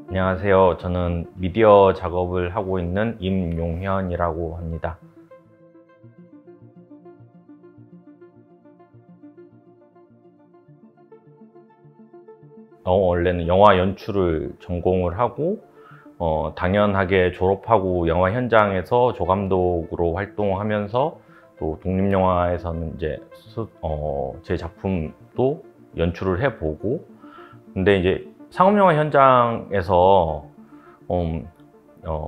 안녕하세요. 저는 미디어 작업을 하고 있는 임용현이라고 합니다. 원래는 영화 연출을 전공을 하고 당연하게 졸업하고 영화 현장에서 조감독으로 활동하면서 또 독립영화에서는 이제 제 작품도 연출을 해보고, 근데 이제 상업영화 현장에서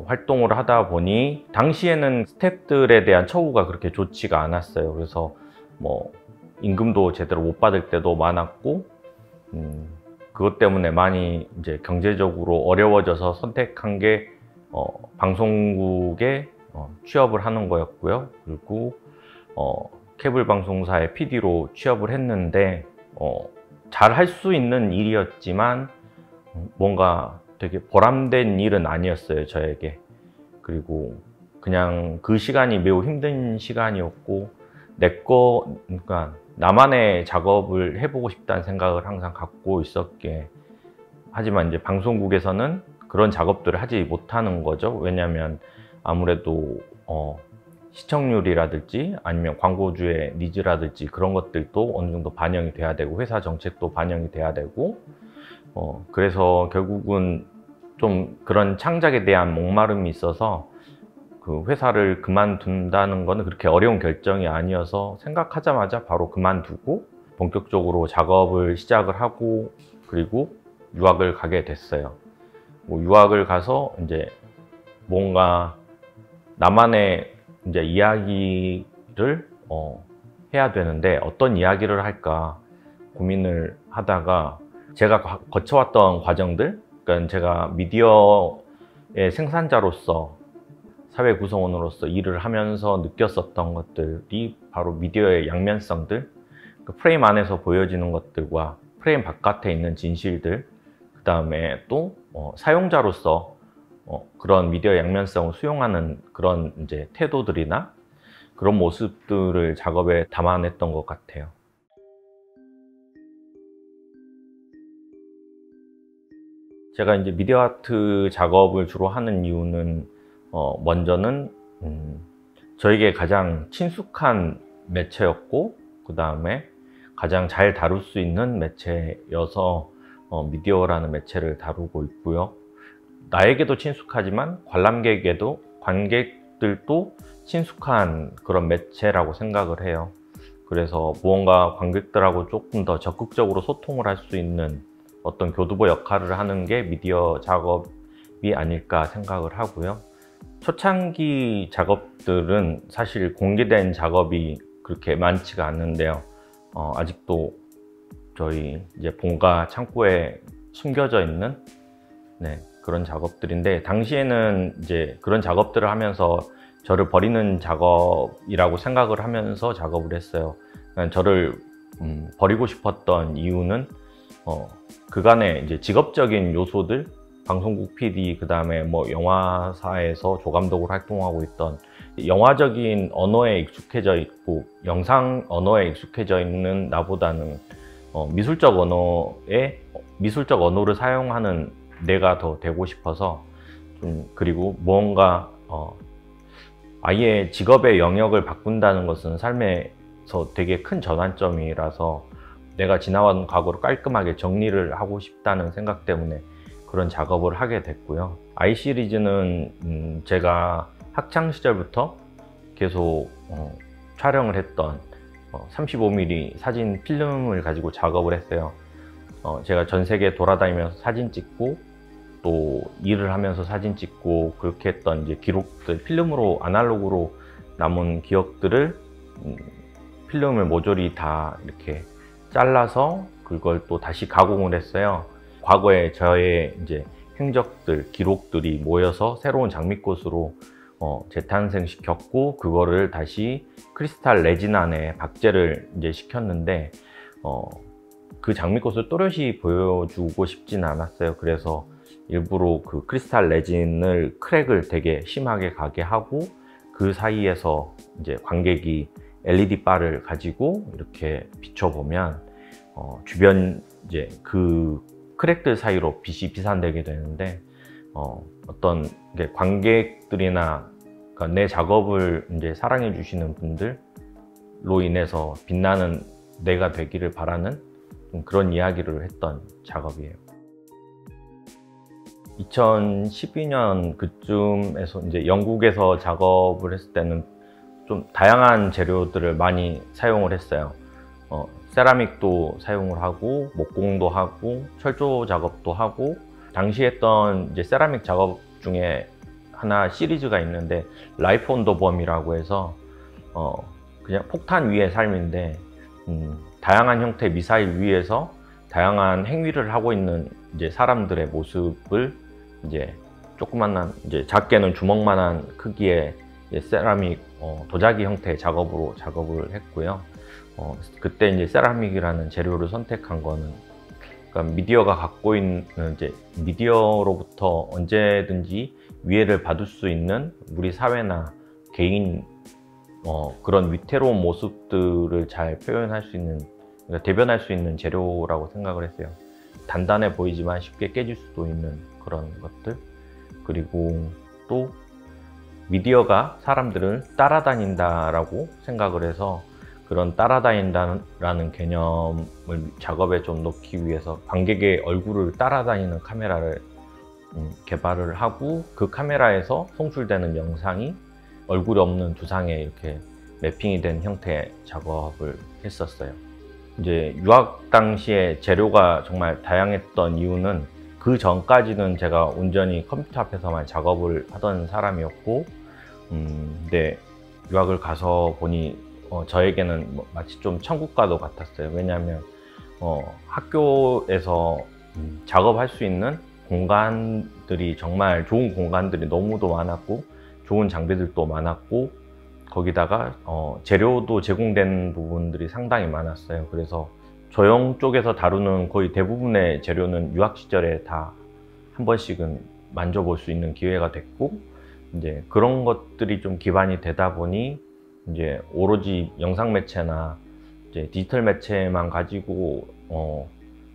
활동을 하다 보니 당시에는 스태프들에 대한 처우가 그렇게 좋지가 않았어요. 그래서 뭐 임금도 제대로 못 받을 때도 많았고, 그것 때문에 많이 이제 경제적으로 어려워져서 선택한 게 방송국에 취업을 하는 거였고요. 그리고 케이블 방송사의 PD로 취업을 했는데 잘 할 수 있는 일이었지만 뭔가 되게 보람된 일은 아니었어요, 저에게. 그리고 그냥 그 시간이 매우 힘든 시간이었고, 그러니까 나만의 작업을 해보고 싶다는 생각을 항상 갖고 있었기에, 하지만 이제 방송국에서는 그런 작업들을 하지 못하는 거죠. 왜냐하면 아무래도 시청률이라든지 아니면 광고주의 니즈라든지 그런 것들도 어느 정도 반영이 돼야 되고, 회사 정책도 반영이 돼야 되고, 그래서 결국은 좀 그런 창작에 대한 목마름이 있어서 그 회사를 그만둔다는 거는 그렇게 어려운 결정이 아니어서 생각하자마자 바로 그만두고 본격적으로 작업을 시작을 하고, 그리고 유학을 가게 됐어요. 유학을 가서 이제 뭔가 나만의 이제 이야기를 해야 되는데 어떤 이야기를 할까 고민을 하다가, 제가 거쳐왔던 과정들, 그러니까 제가 미디어의 생산자로서, 사회 구성원으로서 일을 하면서 느꼈었던 것들이 바로 미디어의 양면성들, 그 프레임 안에서 보여지는 것들과 프레임 바깥에 있는 진실들, 그 다음에 또 사용자로서 그런 미디어 양면성을 수용하는 그런 이제 태도들이나 그런 모습들을 작업에 담아냈던 것 같아요. 제가 이제 미디어 아트 작업을 주로 하는 이유는 먼저는 저에게 가장 친숙한 매체였고, 그 다음에 가장 잘 다룰 수 있는 매체여서 미디어라는 매체를 다루고 있고요. 나에게도 친숙하지만 관객들도 친숙한 그런 매체라고 생각을 해요. 그래서 무언가 관객들하고 조금 더 적극적으로 소통을 할 수 있는 어떤 교두보 역할을 하는 게 미디어 작업이 아닐까 생각을 하고요. 초창기 작업들은 사실 공개된 작업이 그렇게 많지가 않는데요. 아직도 저희 이제 본가 창고에 숨겨져 있는 그런 작업들인데, 당시에는 이제 그런 작업들을 하면서 저를 버리는 작업이라고 생각을 하면서 작업을 했어요. 저를 버리고 싶었던 이유는 그간의 이제 직업적인 요소들, 방송국 PD, 그 다음에 뭐 영화사에서 조감독으로 활동하고 있던, 영화적인 언어에 익숙해져 있고 영상 언어에 익숙해져 있는 나보다는 미술적 언어를 사용하는 내가 더 되고 싶어서, 그리고 무언가 아예 직업의 영역을 바꾼다는 것은 삶에서 되게 큰 전환점이라서 내가 지나온 과거를 깔끔하게 정리를 하고 싶다는 생각 때문에 그런 작업을 하게 됐고요. 아이 시리즈는 제가 학창 시절부터 계속 촬영을 했던 35mm 사진 필름을 가지고 작업을 했어요. 제가 전 세계 돌아다니면서 사진 찍고 또 일을 하면서 사진 찍고 그렇게 했던 이제 기록들, 필름으로 아날로그로 남은 기억들을 필름을 모조리 다 이렇게 잘라서 그걸 또 다시 가공을 했어요. 과거에 저의 이제 행적들, 기록들이 모여서 새로운 장미꽃으로 재탄생시켰고 그거를 다시 크리스탈 레진 안에 박제를 이제 시켰는데 그 장미꽃을 또렷이 보여주고 싶진 않았어요. 그래서 일부러 그 크리스탈 레진을 크랙을 되게 심하게 가게 하고 그 사이에서 이제 관객이 LED 바를 가지고 이렇게 비춰보면 주변 이제 그 크랙들 사이로 빛이 비산되게 되는데 어떤 관객들이나 그러니까 내 작업을 이제 사랑해 주시는 분들로 인해서 빛나는 내가 되기를 바라는 그런 이야기를 했던 작업이에요. 2012년 그쯤에서 이제 영국에서 작업을 했을 때는 좀 다양한 재료들을 많이 사용을 했어요. 세라믹도 사용을 하고 목공도 하고 철조 작업도 하고 당시 했던 이제 세라믹 작업 중에 하나 시리즈가 있는데 라이프 온 더 범이라고 해서 그냥 폭탄 위의 삶인데 다양한 형태의 미사일 위에서 다양한 행위를 하고 있는 이제 사람들의 모습을 이제 조그만한 이제 작게는 주먹만한 크기의 세라믹 도자기 형태의 작업으로 작업을 했고요. 그때 이제 세라믹이라는 재료를 선택한 거는 그러니까 미디어가 갖고 있는 이제 미디어로부터 언제든지 위해를 받을 수 있는 우리 사회나 개인 그런 위태로운 모습들을 잘 표현할 수 있는 그러니까 대변할 수 있는 재료라고 생각을 했어요. 단단해 보이지만 쉽게 깨질 수도 있는 그런 것들 그리고 또 미디어가 사람들을 따라다닌다라고 생각을 해서 그런 따라다닌다는 개념을 작업에 좀 넣기 위해서 관객의 얼굴을 따라다니는 카메라를 개발을 하고 그 카메라에서 송출되는 영상이 얼굴이 없는 두상에 이렇게 매핑이 된 형태의 작업을 했었어요. 이제 유학 당시에 재료가 정말 다양했던 이유는 그 전까지는 제가 온전히 컴퓨터 앞에서만 작업을 하던 사람이었고 근데 유학을 가서 보니 저에게는 마치 좀 천국과도 같았어요. 왜냐하면 학교에서 작업할 수 있는 공간들이 정말 좋은 공간들이 너무도 많았고 좋은 장비들도 많았고 거기다가 재료도 제공된 부분들이 상당히 많았어요. 그래서 조형 쪽에서 다루는 거의 대부분의 재료는 유학 시절에 다 한 번씩은 만져볼 수 있는 기회가 됐고 이제 그런 것들이 좀 기반이 되다 보니 이제 오로지 영상 매체나 이제 디지털 매체만 가지고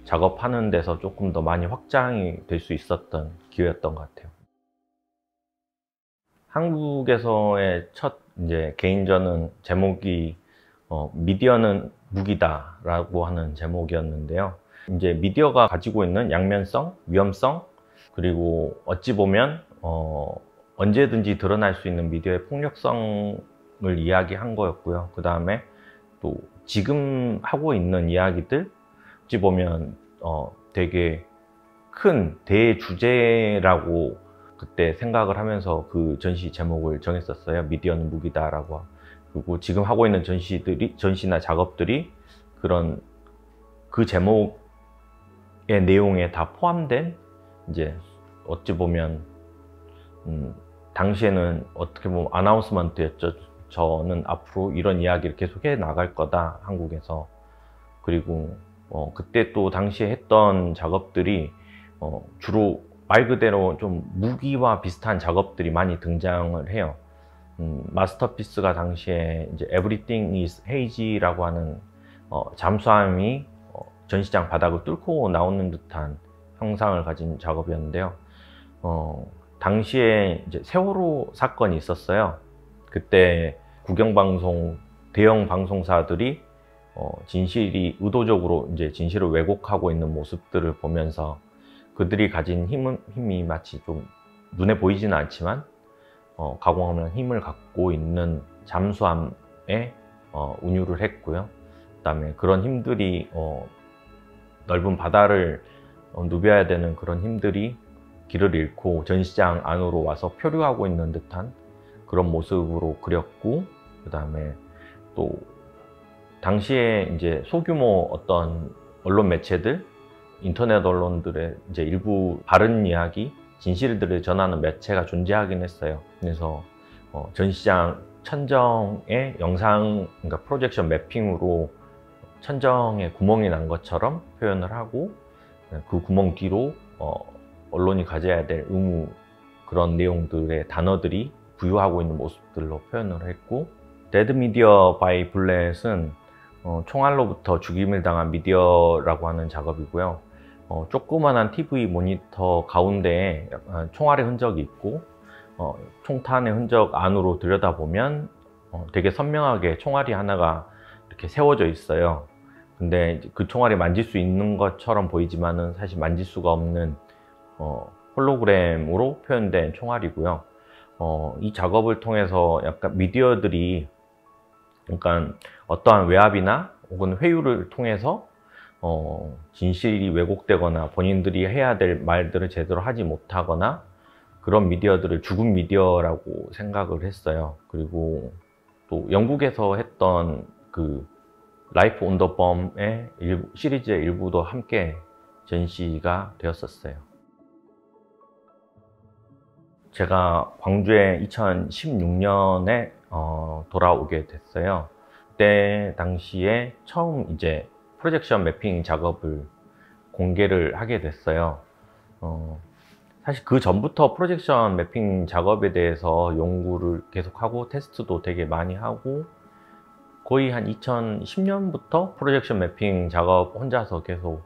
작업하는 데서 조금 더 많이 확장이 될 수 있었던 기회였던 것 같아요. 한국에서의 첫 이제 개인전은 제목이 미디어는 무기다라고 하는 제목이었는데요. 이제 미디어가 가지고 있는 양면성, 위험성, 그리고 어찌 보면 언제든지 드러날 수 있는 미디어의 폭력성을 이야기한 거였고요. 그 다음에 또 지금 하고 있는 이야기들 어찌 보면 되게 큰 대주제라고 그때 생각을 하면서 그 전시 제목을 정했었어요. 미디어는 무기다라고. 그리고 지금 하고 있는 전시나 작업들이 그런 그 제목의 내용에 다 포함된 이제 어찌 보면 당시에는 어떻게 보면 아나운스먼트였죠. 저는 앞으로 이런 이야기를 계속 해 나갈 거다 한국에서. 그리고 그때 또 당시에 했던 작업들이 주로 말 그대로 좀 무기와 비슷한 작업들이 많이 등장을 해요. 마스터피스가 당시에 이제 Everything is Hazy라고 하는 잠수함이 전시장 바닥을 뚫고 나오는 듯한 형상을 가진 작업이었는데요. 당시에 이제 세월호 사건이 있었어요. 그때 국영방송 대형 방송사들이 진실이 의도적으로 이제 진실을 왜곡하고 있는 모습들을 보면서 그들이 가진 힘이 마치 좀 눈에 보이지는 않지만 가공하면 힘을 갖고 있는 잠수함에 운유를 했고요. 그다음에 그런 힘들이 넓은 바다를 누벼야 되는 그런 힘들이 길을 잃고 전시장 안으로 와서 표류하고 있는 듯한 그런 모습으로 그렸고, 그다음에 또 당시에 이제 소규모 어떤 언론 매체들, 인터넷 언론들의 이제 일부 바른 이야기, 진실들을 전하는 매체가 존재하긴 했어요. 그래서 전시장 천정에 그러니까 프로젝션 매핑으로 천정에 구멍이 난 것처럼 표현을 하고, 그 구멍 뒤로 언론이 가져야 될 의무, 그런 내용들의 단어들이 부유하고 있는 모습들로 표현을 했고, 데드 미디어 바이 블렛은 총알로부터 죽임을 당한 미디어라고 하는 작업이고요. 조그만한 TV 모니터 가운데에 총알의 흔적이 있고, 총탄의 흔적 안으로 들여다보면 되게 선명하게 총알이 하나가 이렇게 세워져 있어요. 근데 그 총알이 만질 수 있는 것처럼 보이지만은 사실 만질 수가 없는 홀로그램으로 표현된 총알이고요. 이 작업을 통해서 약간 미디어들이, 그러니까 어떠한 외압이나 혹은 회유를 통해서 진실이 왜곡되거나 본인들이 해야 될 말들을 제대로 하지 못하거나, 그런 미디어들을 죽은 미디어라고 생각을 했어요. 그리고 또 영국에서 했던 그 라이프 온 더 범의 시리즈의 일부도 함께 전시가 되었었어요. 제가 광주에 2016년에 돌아오게 됐어요. 그때 당시에 처음 이제 프로젝션 매핑 작업을 공개를 하게 됐어요. 사실 그 전부터 프로젝션 매핑 작업에 대해서 연구를 계속하고 테스트도 되게 많이 하고, 거의 한 2010년부터 프로젝션 매핑 작업 혼자서 계속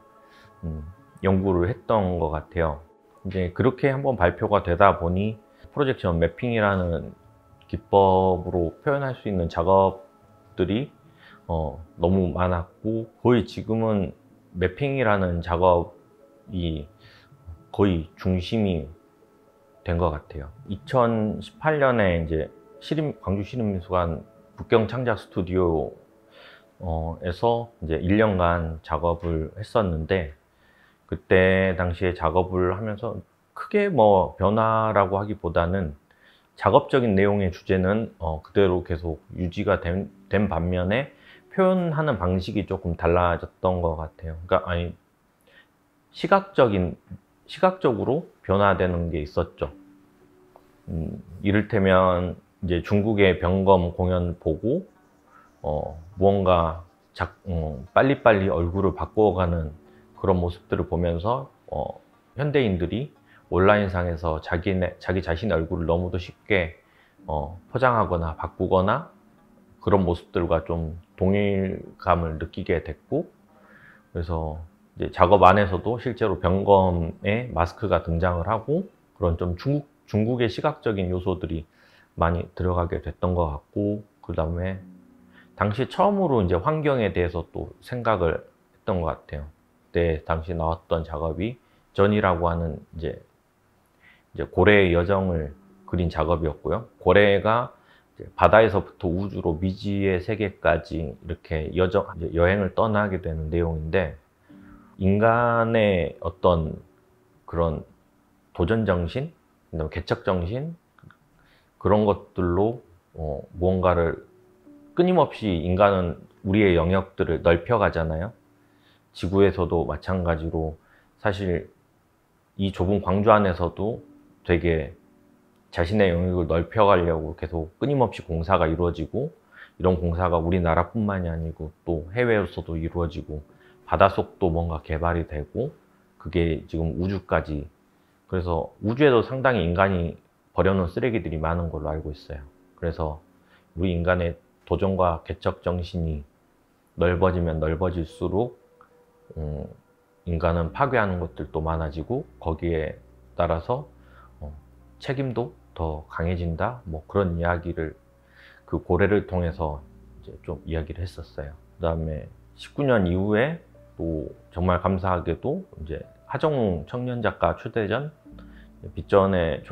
연구를 했던 것 같아요. 이제 그렇게 한번 발표가 되다 보니 프로젝션 매핑이라는 기법으로 표현할 수 있는 작업들이 너무 많았고, 거의 지금은 매핑이라는 작업이 거의 중심이 된 것 같아요. 2018년에 이제 광주 시립미술관 북경 창작 스튜디오에서 이제 1년간 작업을 했었는데, 그때 당시에 작업을 하면서 크게 뭐 변화라고 하기보다는 작업적인 내용의 주제는 그대로 계속 유지가 된 반면에 표현하는 방식이 조금 달라졌던 것 같아요. 그러니까 시각적으로 변화되는 게 있었죠. 이를테면 이제 중국의 병검 공연 보고 무언가 빨리빨리 얼굴을 바꿔가는 그런 모습들을 보면서 현대인들이 온라인상에서 자기 자신의 얼굴을 너무도 쉽게 포장하거나 바꾸거나, 그런 모습들과 좀 동일감을 느끼게 됐고, 그래서 이제 작업 안에서도 실제로 병검에 마스크가 등장을 하고, 그런 좀 중국의 시각적인 요소들이 많이 들어가게 됐던 것 같고, 그 다음에 당시 처음으로 이제 환경에 대해서 또 생각을 했던 것 같아요. 그때 당시 나왔던 작업이 전이라고 하는 이제 고래의 여정을 그린 작업이었고요. 고래가 이제 바다에서부터 우주로 미지의 세계까지 이렇게 여행을 떠나게 되는 내용인데, 인간의 어떤 그런 도전정신, 그다음에 개척정신, 그런 것들로 무언가를 끊임없이 인간은 우리의 영역들을 넓혀가잖아요. 지구에서도 마찬가지로 사실 이 좁은 광주 안에서도 되게 자신의 영역을 넓혀가려고 계속 끊임없이 공사가 이루어지고, 이런 공사가 우리나라뿐만이 아니고 또 해외에서도 이루어지고, 바닷속도 뭔가 개발이 되고, 그게 지금 우주까지, 그래서 우주에도 상당히 인간이 버려놓은 쓰레기들이 많은 걸로 알고 있어요. 그래서 우리 인간의 도전과 개척 정신이 넓어지면 넓어질수록 인간은 파괴하는 것들도 많아지고, 거기에 따라서 책임도 더 강해진다, 뭐 그런 이야기를 그 고래를 통해서 이제 좀 이야기를 했었어요. 그 다음에 19년 이후에 또 정말 감사하게도 이제 하정우 청년작가 초대전 빗전에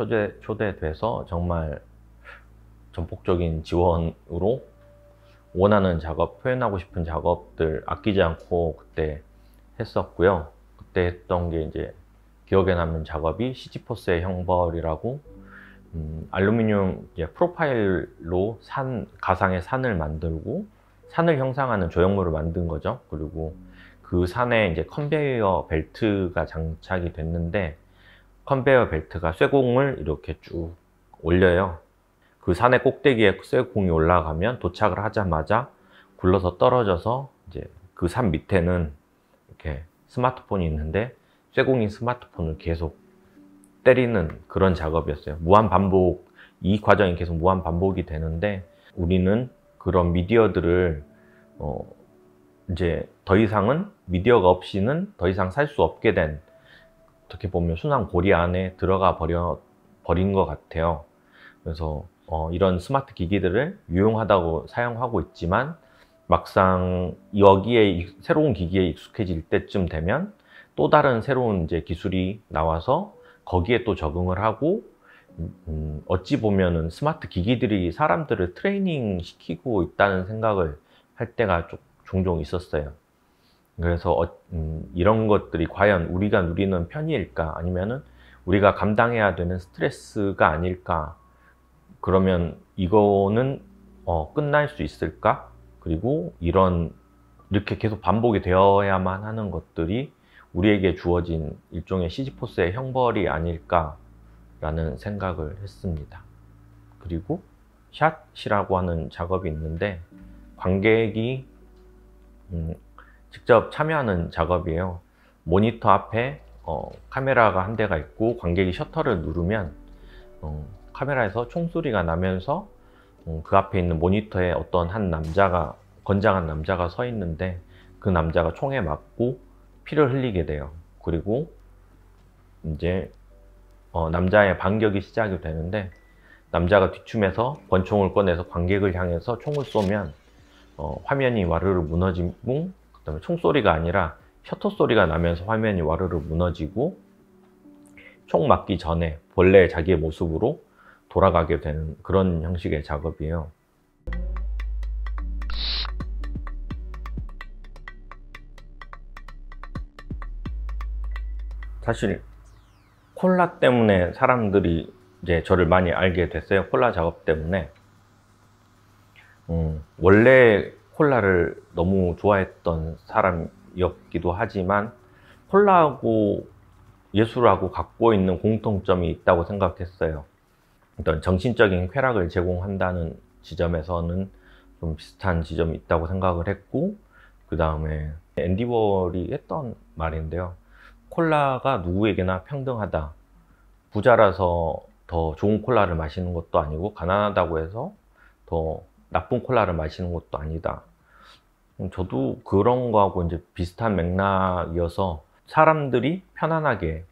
초대돼서 정말 전폭적인 지원으로 원하는 작업, 표현하고 싶은 작업들 아끼지 않고 그때 했었고요. 그때 했던 게 이제 기억에 남는 작업이 시지포스의 형벌이라고, 알루미늄 프로파일로 가상의 산을 만들고, 산을 형상하는 조형물을 만든 거죠. 그리고 그 산에 이제 컨베이어 벨트가 장착이 됐는데, 컨베이어 벨트가 쇠공을 이렇게 쭉 올려요. 그 산의 꼭대기에 쇠공이 올라가면 도착을 하자마자 굴러서 떨어져서 이제 그 산 밑에는 이렇게 스마트폰이 있는데 쇠공이 스마트폰을 계속 때리는 그런 작업이었어요. 무한 반복, 이 과정이 계속 무한 반복이 되는데 우리는 그런 미디어들을 이제 더 이상은 미디어가 없이는 더 이상 살 수 없게 된, 어떻게 보면 순환 고리 안에 들어가 버린 것 같아요. 그래서 이런 스마트 기기들을 유용하다고 사용하고 있지만 막상 여기에 새로운 기기에 익숙해질 때쯤 되면 또 다른 새로운 이제 기술이 나와서 거기에 또 적응을 하고 어찌 보면은 스마트 기기들이 사람들을 트레이닝 시키고 있다는 생각을 할 때가 종종 있었어요. 그래서 이런 것들이 과연 우리가 누리는 편의일까, 아니면은 우리가 감당해야 되는 스트레스가 아닐까, 그러면 이거는 끝날 수 있을까? 그리고 이렇게 계속 반복이 되어야만 하는 것들이 우리에게 주어진 일종의 시지포스의 형벌이 아닐까라는 생각을 했습니다. 그리고 샷이라고 하는 작업이 있는데 관객이 직접 참여하는 작업이에요. 모니터 앞에 카메라가 한 대가 있고 관객이 셔터를 누르면 카메라에서 총소리가 나면서 그 앞에 있는 모니터에 어떤 건장한 남자가 서 있는데 그 남자가 총에 맞고 피를 흘리게 돼요. 그리고 이제 남자의 반격이 시작이 되는데 남자가 뒤춤에서 권총을 꺼내서 관객을 향해서 총을 쏘면 화면이 와르르 무너지고, 그 다음에 총소리가 아니라 셔터 소리가 나면서 화면이 와르르 무너지고 총 맞기 전에 본래 자기의 모습으로 돌아가게 되는 그런 형식의 작업이에요. 사실 콜라 때문에 사람들이 이제 저를 많이 알게 됐어요. 콜라 작업 때문에. 원래 콜라를 너무 좋아했던 사람이었기도 하지만 콜라하고 예술하고 갖고 있는 공통점이 있다고 생각했어요. 어떤 정신적인 쾌락을 제공한다는 지점에서는 좀 비슷한 지점이 있다고 생각을 했고, 그 다음에 앤디 워홀이 했던 말인데요. 콜라가 누구에게나 평등하다. 부자라서 더 좋은 콜라를 마시는 것도 아니고 가난하다고 해서 더 나쁜 콜라를 마시는 것도 아니다. 저도 그런 거하고 이제 비슷한 맥락이어서 사람들이 편안하게,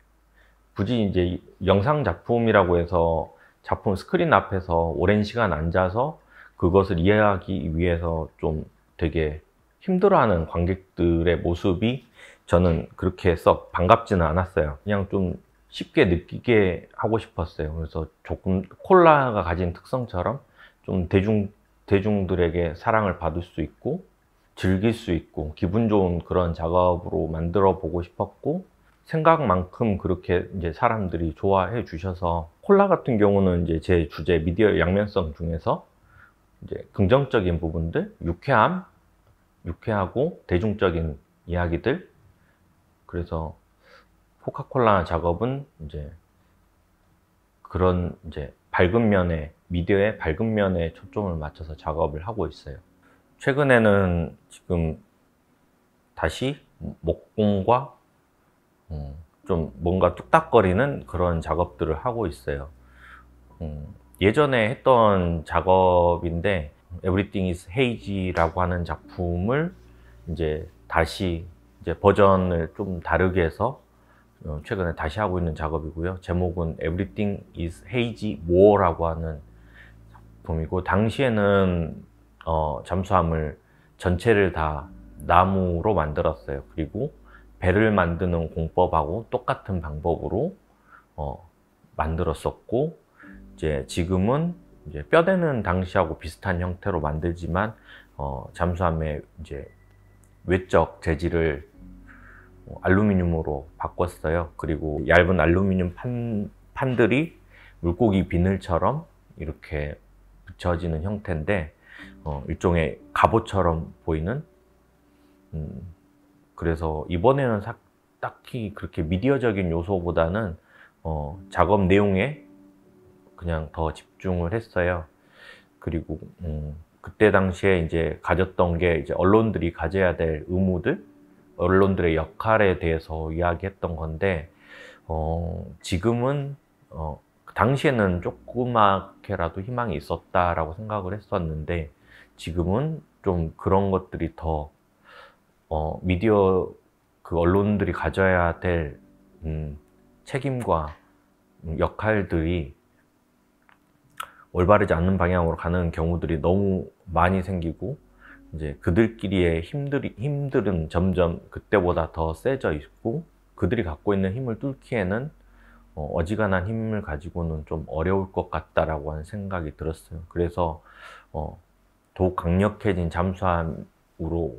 굳이 이제 영상 작품이라고 해서 작품 스크린 앞에서 오랜 시간 앉아서 그것을 이해하기 위해서 좀 되게 힘들어하는 관객들의 모습이 저는 그렇게 썩 반갑지는 않았어요. 그냥 좀 쉽게 느끼게 하고 싶었어요. 그래서 조금 콜라가 가진 특성처럼 좀 대중들에게 사랑을 받을 수 있고 즐길 수 있고 기분 좋은 그런 작업으로 만들어 보고 싶었고, 생각만큼 그렇게 이제 사람들이 좋아해 주셔서, 콜라 같은 경우는 이제 제 주제 미디어 양면성 중에서 이제 긍정적인 부분들, 유쾌하고 대중적인 이야기들, 그래서 코카콜라 작업은 이제 그런 이제 밝은 면에, 미디어의 밝은 면에 초점을 맞춰서 작업을 하고 있어요. 최근에는 지금 다시 목공과 좀 뭔가 뚝딱거리는 그런 작업들을 하고 있어요. 예전에 했던 작업인데 Everything is Hazy라고 하는 작품을 이제 다시 버전을 좀 다르게 해서 최근에 다시 하고 있는 작업이고요. 제목은 Everything is Hazy More라고 하는 작품이고, 당시에는 잠수함을 전체를 다 나무로 만들었어요. 그리고 배를 만드는 공법하고 똑같은 방법으로 만들었었고, 이제 지금은 이제 뼈대는 당시하고 비슷한 형태로 만들지만 잠수함의 이제 외적 재질을 알루미늄으로 바꿨어요. 그리고 얇은 알루미늄 판들이 물고기 비늘처럼 이렇게 붙여지는 형태인데 일종의 갑옷처럼 보이는, 그래서 이번에는 딱히 그렇게 미디어적인 요소보다는 작업 내용에 그냥 더 집중을 했어요. 그리고 그때 당시에 이제 가졌던 게 이제 언론들이 가져야 될 의무들, 언론들의 역할에 대해서 이야기했던 건데, 지금은 그 당시에는 조그맣게라도 희망이 있었다라고 생각을 했었는데, 지금은 좀 그런 것들이 더 미디어 그 언론들이 가져야 될 책임과 역할들이 올바르지 않는 방향으로 가는 경우들이 너무 많이 생기고, 이제 그들끼리의 힘들은 점점 그때보다 더 세져 있고, 그들이 갖고 있는 힘을 뚫기에는 어지간한 힘을 가지고는 좀 어려울 것 같다라고 하는 생각이 들었어요. 그래서 더욱 강력해진 잠수함으로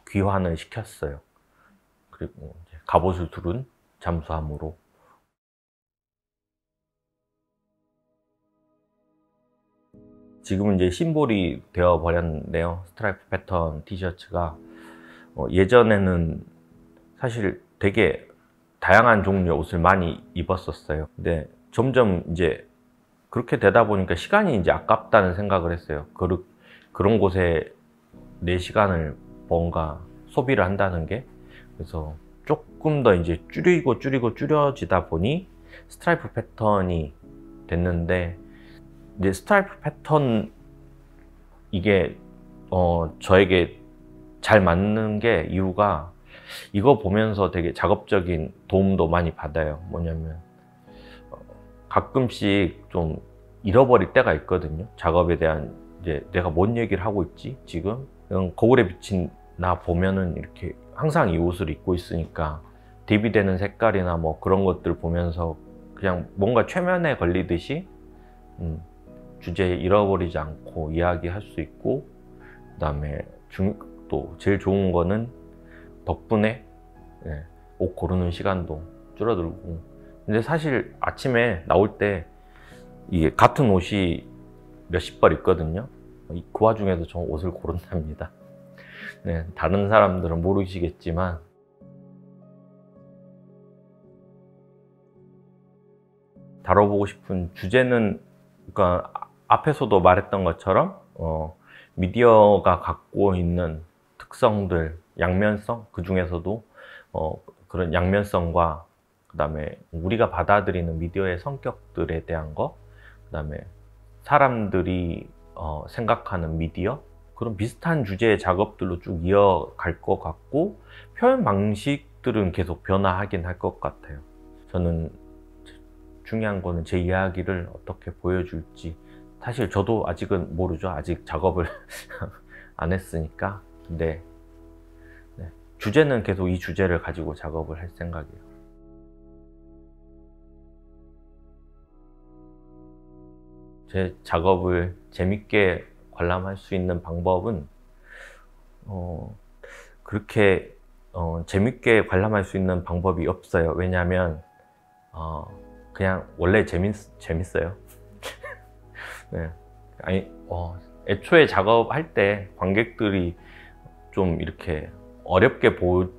귀환을 시켰어요. 그리고 이제 갑옷을 두른 잠수함으로. 지금은 이제 심볼이 되어 버렸는데요. 스트라이프 패턴 티셔츠가 예전에는 사실 되게 다양한 종류의 옷을 많이 입었었어요. 근데 점점 이제 그렇게 되다 보니까 시간이 이제 아깝다는 생각을 했어요. 그런 곳에 내 시간을 뭔가 소비를 한다는 게. 그래서 조금 더 이제 줄여지다 보니 스트라이프 패턴이 됐는데, 이제 스트라이프 패턴 이게 저에게 잘 맞는 게 이유가, 이거 보면서 되게 작업적인 도움도 많이 받아요. 뭐냐면 가끔씩 좀 잃어버릴 때가 있거든요. 작업에 대한, 이제 내가 뭔 얘기를 하고 있지 지금? 그냥 거울에 비친 나 보면은 이렇게 항상 이 옷을 입고 있으니까 대비되는 색깔이나 뭐 그런 것들 보면서 그냥 뭔가 최면에 걸리듯이 주제에 잃어버리지 않고 이야기할 수 있고, 그 다음에 또 제일 좋은 거는 덕분에 옷 고르는 시간도 줄어들고. 근데 사실 아침에 나올 때 이게 같은 옷이 몇십 벌 있거든요. 그 와중에도 저 옷을 고른답니다. 네, 다른 사람들은 모르시겠지만 다뤄보고 싶은 주제는, 그러니까 앞에서도 말했던 것처럼 미디어가 갖고 있는 특성들, 양면성, 그 중에서도 그런 양면성과, 그 다음에 우리가 받아들이는 미디어의 성격들에 대한 거, 그 다음에 사람들이 생각하는 미디어, 그런 비슷한 주제의 작업들로 쭉 이어갈 것 같고, 표현 방식들은 계속 변화하긴 할 것 같아요. 저는 중요한 거는 제 이야기를 어떻게 보여줄지, 사실 저도 아직은 모르죠. 아직 작업을 안 했으니까. 근데 주제는 계속 이 주제를 가지고 작업을 할 생각이에요. 제 작업을 재밌게 관람할 수 있는 방법은 그렇게 재밌게 관람할 수 있는 방법이 없어요. 왜냐하면 그냥 원래 재밌어요. 네. 아니, 애초에 작업할 때 관객들이 좀 이렇게 어렵게 볼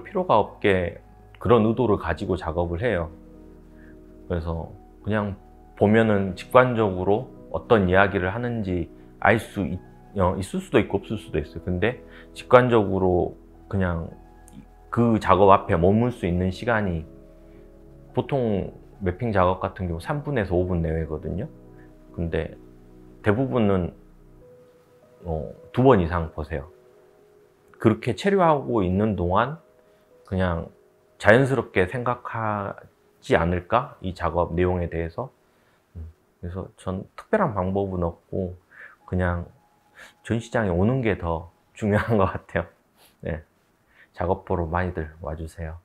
필요가 없게 그런 의도를 가지고 작업을 해요. 그래서 그냥 보면은 직관적으로 어떤 이야기를 하는지 알 수 있을 수도 있고 없을 수도 있어요. 근데 직관적으로 그냥 그 작업 앞에 머물 수 있는 시간이 보통 매핑 작업 같은 경우 3분에서 5분 내외거든요. 근데 대부분은 2번 이상 보세요. 그렇게 체류하고 있는 동안 그냥 자연스럽게 생각하지 않을까? 이 작업 내용에 대해서. 그래서 전 특별한 방법은 없고 그냥 전시장에 오는 게 더 중요한 것 같아요. 네. 작업 보러 많이들 와주세요.